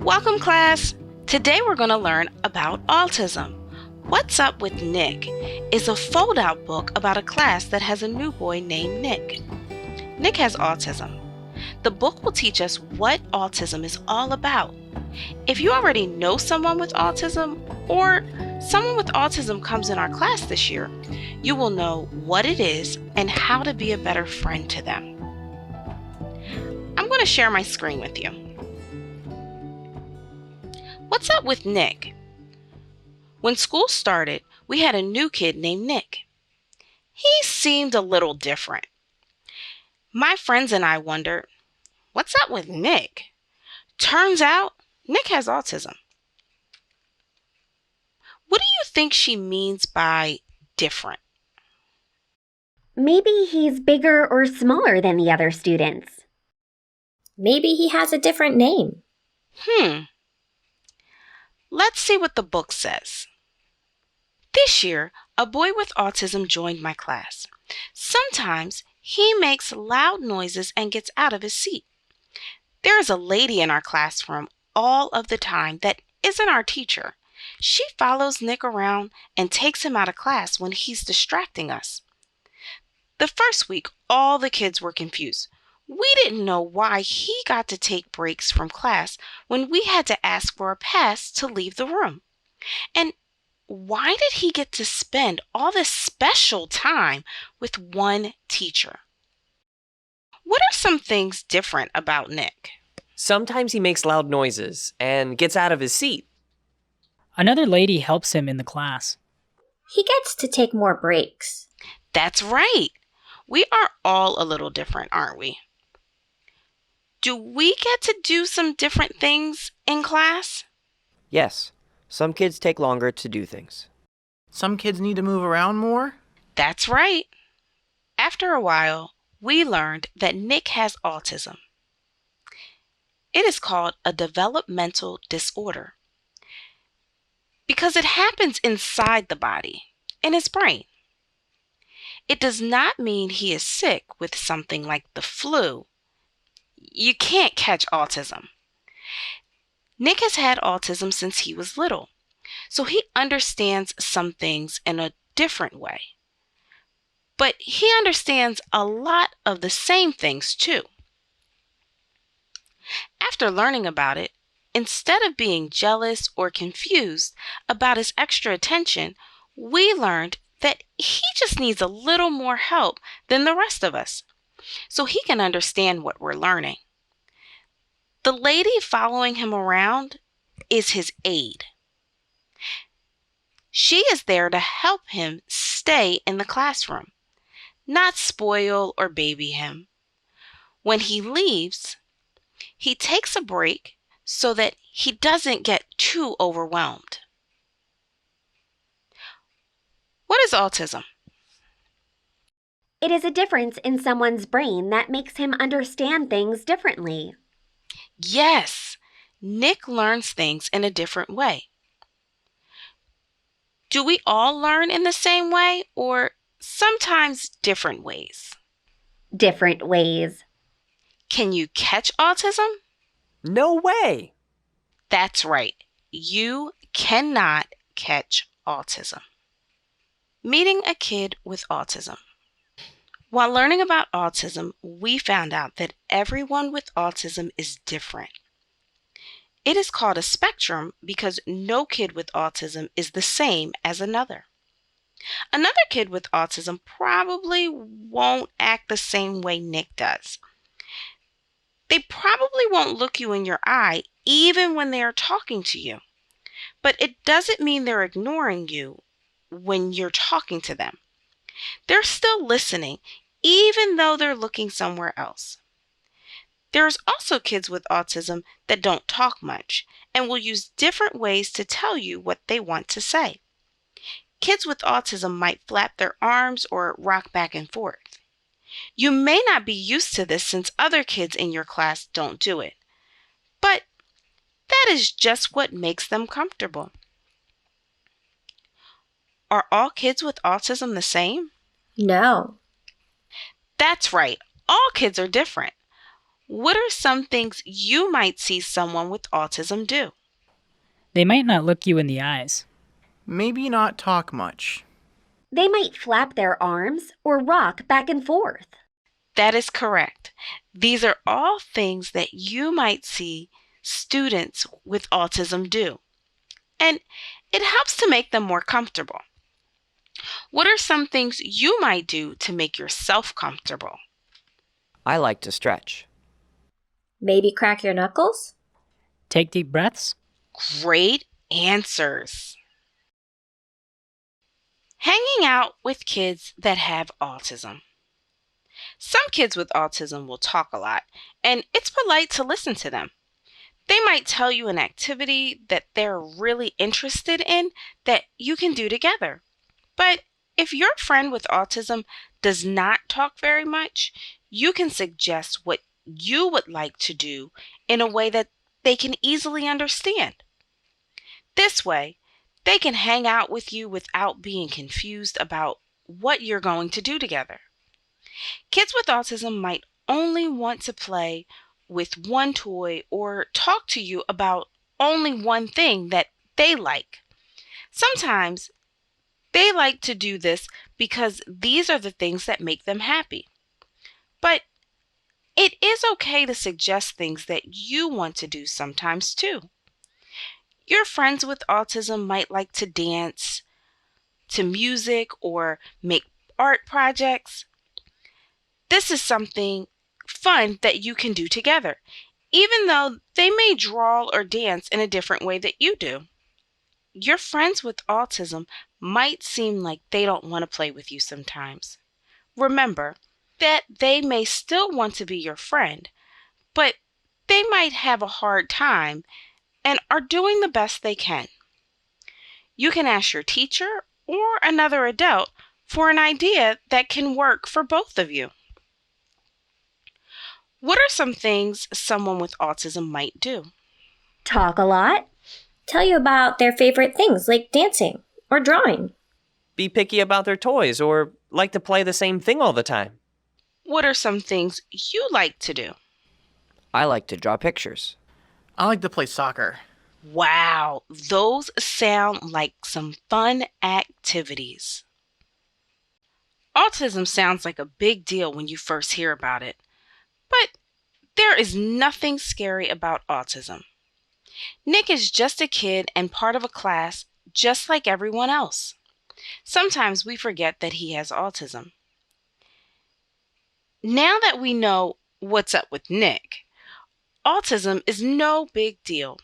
Welcome, class! Today we're going to learn about autism. What's Up with Nick is a fold-out book about a class that has a new boy named Nick. Nick has autism. The book will teach us what autism is all about. If you already know someone with autism, or someone with autism comes in our class this year, you will know what it is and how to be a better friend to them. I'm going to share my screen with you. What's up with Nick? When school started, we had a new kid named Nick. He seemed a little different. My friends and I wondered, what's up with Nick? Turns out, Nick has autism. What do you think she means by different? Maybe he's bigger or smaller than the other students. Maybe he has a different name. Let's see what the book says. This year, a boy with autism joined my class. Sometimes he makes loud noises and gets out of his seat. There is a lady in our classroom all of the time that isn't our teacher. She follows Nick around and takes him out of class when he's distracting us. The first week, all the kids were confused. We didn't know why he got to take breaks from class when we had to ask for a pass to leave the room. And why did he get to spend all this special time with one teacher? What are some things different about Nick? Sometimes he makes loud noises and gets out of his seat. Another lady helps him in the class. He gets to take more breaks. That's right. We are all a little different, aren't we? Do we get to do some different things in class? Yes, some kids take longer to do things. Some kids need to move around more? That's right. After a while, we learned that Nick has autism. It is called a developmental disorder because it happens inside the body, in his brain. It does not mean he is sick with something like the flu. You can't catch autism. Nick has had autism since he was little, so he understands some things in a different way. But he understands a lot of the same things too. After learning about it, instead of being jealous or confused about his extra attention, we learned that he just needs a little more help than the rest of us, so he can understand what we're learning. The lady following him around is his aide. She is there to help him stay in the classroom, not spoil or baby him. When he leaves, he takes a break so that he doesn't get too overwhelmed. What is autism? It is a difference in someone's brain that makes him understand things differently. Yes, Nick learns things in a different way. Do we all learn in the same way or sometimes different ways? Different ways. Can you catch autism? No way! That's right. You cannot catch autism. Meeting a kid with autism. While learning about autism, we found out that everyone with autism is different. It is called a spectrum because no kid with autism is the same as another. Another kid with autism probably won't act the same way Nick does. They probably won't look you in your eye even when they are talking to you. But it doesn't mean they're ignoring you when you're talking to them. They're still listening, even though they're looking somewhere else. There's also kids with autism that don't talk much and will use different ways to tell you what they want to say. Kids with autism might flap their arms or rock back and forth. You may not be used to this since other kids in your class don't do it, but that is just what makes them comfortable. Are all kids with autism the same? No. That's right. All kids are different. What are some things you might see someone with autism do? They might not look you in the eyes. Maybe not talk much. They might flap their arms or rock back and forth. That is correct. These are all things that you might see students with autism do, and it helps to make them more comfortable. What are some things you might do to make yourself comfortable? I like to stretch. Maybe crack your knuckles? Take deep breaths. Great answers. Hanging out with kids that have autism. Some kids with autism will talk a lot, and it's polite to listen to them. They might tell you an activity that they're really interested in that you can do together. But if your friend with autism does not talk very much, you can suggest what you would like to do in a way that they can easily understand. This way, they can hang out with you without being confused about what you're going to do together. Kids with autism might only want to play with one toy or talk to you about only one thing that they like. Sometimes they like to do this because these are the things that make them happy. But it is okay to suggest things that you want to do sometimes too. Your friends with autism might like to dance to music or make art projects. This is something fun that you can do together, even though they may draw or dance in a different way that you do. Your friends with autism might seem like they don't want to play with you sometimes. Remember that they may still want to be your friend, but they might have a hard time and are doing the best they can. You can ask your teacher or another adult for an idea that can work for both of you. What are some things someone with autism might do? Talk a lot. Tell you about their favorite things like dancing or drawing. Be picky about their toys or like to play the same thing all the time. What are some things you like to do? I like to draw pictures. I like to play soccer. Wow, those sound like some fun activities. Autism sounds like a big deal when you first hear about it, but there is nothing scary about autism. Nick is just a kid and part of a class just like everyone else. Sometimes we forget that he has autism. Now that we know what's up with Nick, autism is no big deal.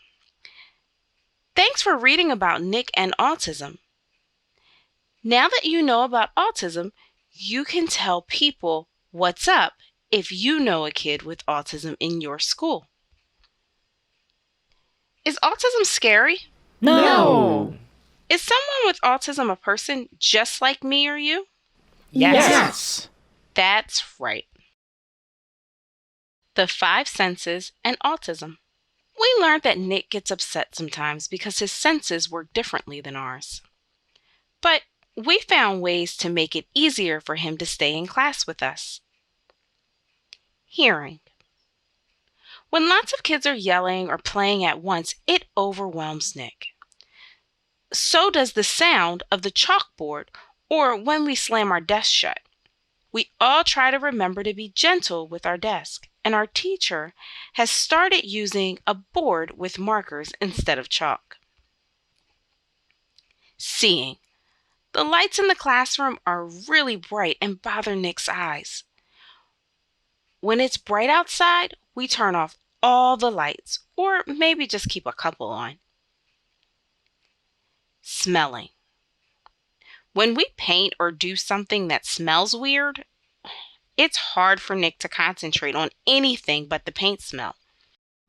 Thanks for reading about Nick and autism. Now that you know about autism, you can tell people what's up if you know a kid with autism in your school. Is autism scary? No! Is someone with autism a person just like me or you? Yes. That's right. The 5 senses and autism. We learned that Nick gets upset sometimes because his senses work differently than ours. But we found ways to make it easier for him to stay in class with us. Hearing. When lots of kids are yelling or playing at once, it overwhelms Nick. So does the sound of the chalkboard or when we slam our desk shut. We all try to remember to be gentle with our desk, and our teacher has started using a board with markers instead of chalk. Seeing. The lights in the classroom are really bright and bother Nick's eyes. When it's bright outside, we turn off all the lights, or maybe just keep a couple on. Smelling. When we paint or do something that smells weird, it's hard for Nick to concentrate on anything but the paint smell.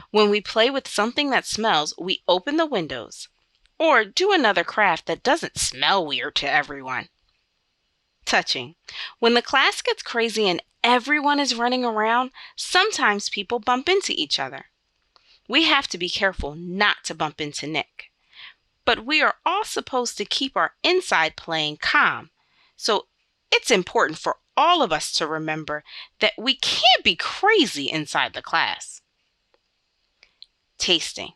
When we play with something that smells, we open the windows or do another craft that doesn't smell weird to everyone. Touching. When the class gets crazy and everyone is running around, sometimes people bump into each other. We have to be careful not to bump into Nick. But we are all supposed to keep our inside playing calm. So It's important for all of us to remember that we can't be crazy inside the class. Tasting.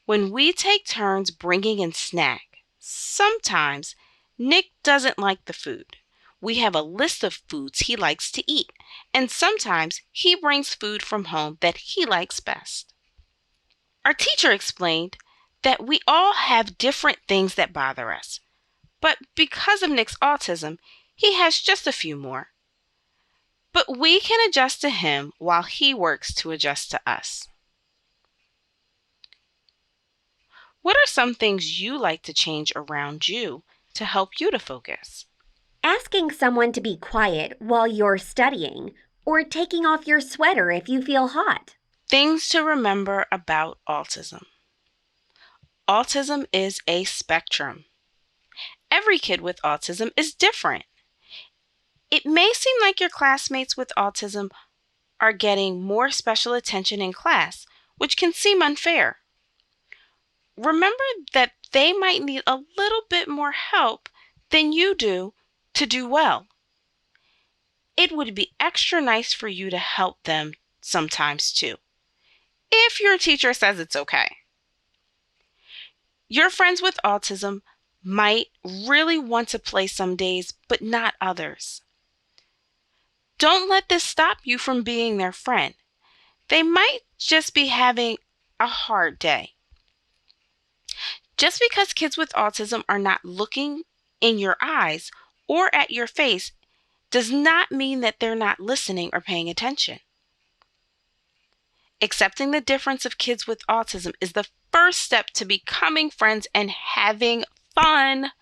When we take turns bringing in snack, sometimes Nick doesn't like the food. We have a list of foods he likes to eat, and sometimes he brings food from home that he likes best. Our teacher explained that we all have different things that bother us, but because of Nick's autism, he has just a few more. But we can adjust to him while he works to adjust to us. What are some things you like to change around you to help you to focus? Asking someone to be quiet while you're studying, or taking off your sweater if you feel hot. Things to remember about autism. Autism is a spectrum. Every kid with autism is different. It may seem like your classmates with autism are getting more special attention in class, which can seem unfair. Remember that they might need a little bit more help than you do to do well. It would be extra nice for you to help them sometimes too, if your teacher says it's okay. Your friends with autism might really want to play some days, but not others. Don't let this stop you from being their friend. They might just be having a hard day. Just because kids with autism are not looking in your eyes or at your face does not mean that they're not listening or paying attention. Accepting the difference of kids with autism is the first step to becoming friends and having fun.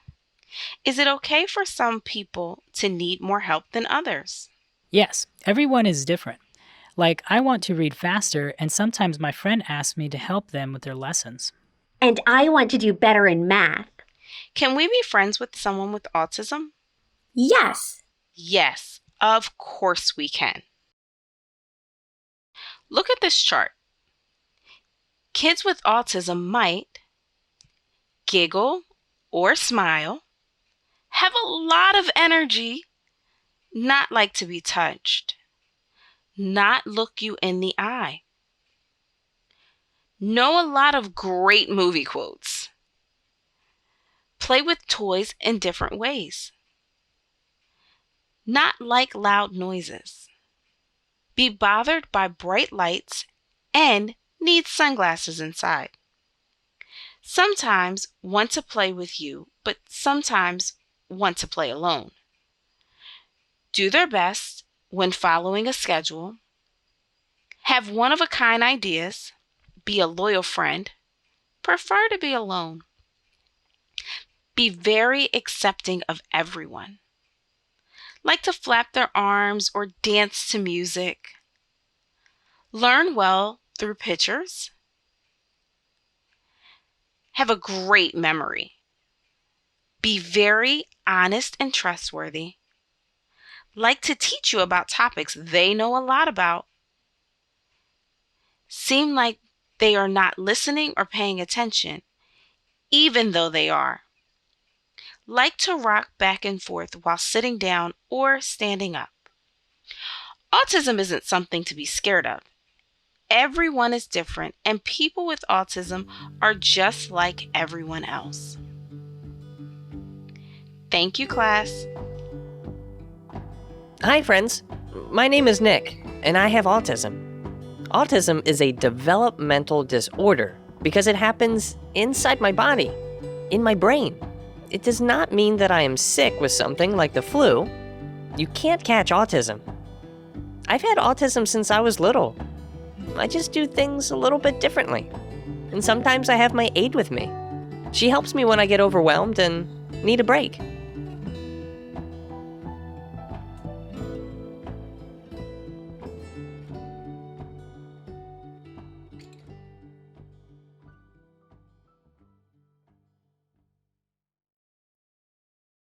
Is it okay for some people to need more help than others? Yes, everyone is different. Like, I want to read faster, and sometimes my friend asks me to help them with their lessons. And I want to do better in math. Can we be friends with someone with autism? Yes. Yes, of course we can. Look at this chart. Kids with autism might giggle or smile, have a lot of energy, not like to be touched, not look you in the eye, know a lot of great movie quotes, play with toys in different ways, not like loud noises, be bothered by bright lights, and need sunglasses inside. Sometimes want to play with you, but sometimes want to play alone. Do their best when following a schedule, have one-of-a-kind ideas, be a loyal friend, prefer to be alone. Be very accepting of everyone. Like to flap their arms or dance to music. Learn well through pictures. Have a great memory. Be very honest and trustworthy. Like to teach you about topics they know a lot about. Seem like they are not listening or paying attention, even though they are. Like to rock back and forth while sitting down or standing up. Autism isn't something to be scared of. Everyone is different, and people with autism are just like everyone else. Thank you, class. Hi, friends. My name is Nick, and I have autism. Autism is a developmental disorder because it happens inside my body, in my brain. It does not mean that I am sick with something like the flu. You can't catch autism. I've had autism since I was little. I just do things a little bit differently. And sometimes I have my aide with me. She helps me when I get overwhelmed and need a break.